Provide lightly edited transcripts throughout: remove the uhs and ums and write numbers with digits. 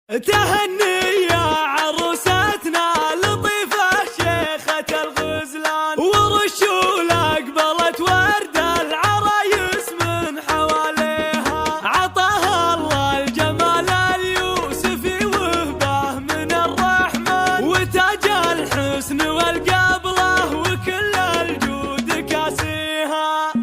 تهني يا عروستنا لطيفة شيخة الغزلان، ورشوا لأقبلت ورد العرايس من حواليها. عطاها الله الجمال اليوسفي وهبه من الرحمن، وتاج الحسن والقبله وكل الجود كاسيها.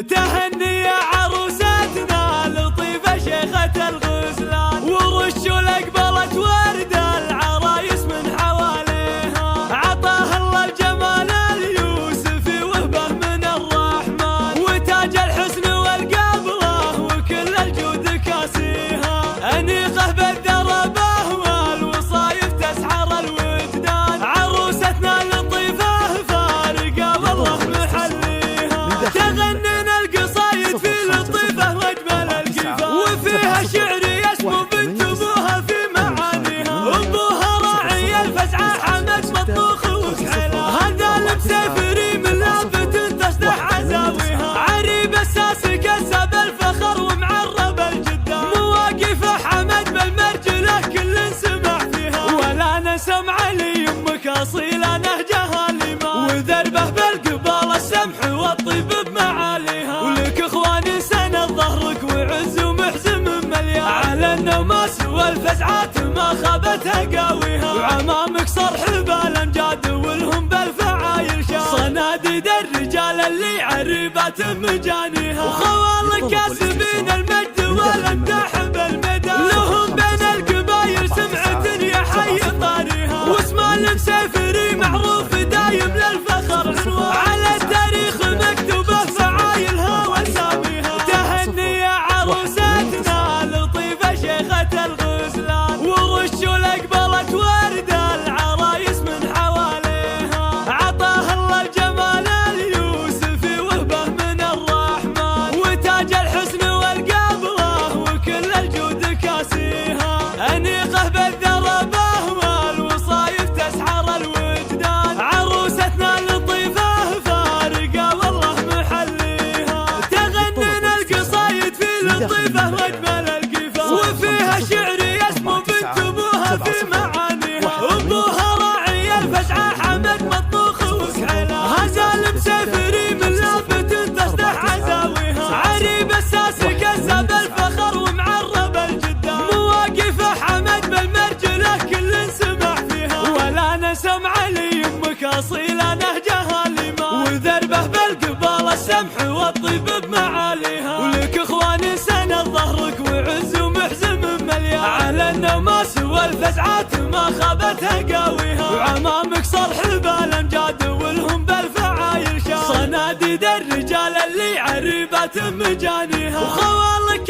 تهني يا عروستنا لطيفة شيخة الغزلان، ورشوا لأقبلت ورد العرايس من حواليها. عطاها الله الجمال اليوسفي وهبه من الرحمن، وتاج الحسن والقبله وكل الجود كاسيها. أنيقه بالدربه والوصايف تسحر الوجدان، عروستنا لطيفة فارقة والله محليها. تغنينا القصايد في لطيفة واجمل القفا، وفيها شعر يسمو بنت ابوها في معانيها. ابوها راعي الفزعة حمد مطبوخ وكحلة، هذا المسافري من لافت تسدح عزاويها. عريب الساسي كسب الفخر ومعرب الجدة، مواقفه حمد بالمرجلة كل سمع فيها. ولا ننسى معلي امك اصيله نهجها الإيمان، وذربه بالقبال السمح والطيب بمعاليها. ولك اخواني سند ظهرك وعز ومحزم مليان، على النوماس والفزعات ما خابتها قاويها. وعمامك صرح بالامجاد ولهم بالفعايل شان، صناديد الرجال اللي عريبات مجانيها. وخوالك كاسبين المجد والامداح بالمدى، لهم بين القبايل سمعة يا حي طاريها. واسم المسافري معروف دايم للفخر عنوان، على التاريخ مكتوبه فعايلها واساميها. تهني يا عروستنا لطيفة شيخة الغزلان، ورشوا لأقبلت ورد العرايس من حواليها. عطاها الله الجمال اليوسفي وهبه من الرحمن، وتاج الحسن والقبله وكل الجود كاسيها. أنيقه بالذربه والوصايف تسحر الوجدان، عروستنا لطيفة فارقة والله محليها. تغنينا القصايد في لطيفة واجمل القفا، وفيها شعر يسمو بنت ابوها في معانيها. ابوها راعي الفزعة حمد مطبوخ وكحلة، هذا المسافري من لافت تسدح عزاويها. عريب الساسي كسب الفخر ومعرب الجدة، مواقفه حمد بالمرجلة كل سمع فيها. ولا ننسى معلي امك اصيله نهجها الإيمان، وذربه بالقبال السمح والطيب بمعاليها. ولك اخواني سند ظهرك وعز ومحزم مليان، على النوماس والفزعات ما خابتها قاويها. وعمامك صرح بالامجاد ولهم بالفعايل شان، صناديد الرجال اللي عريبات مجانيها. وخوالك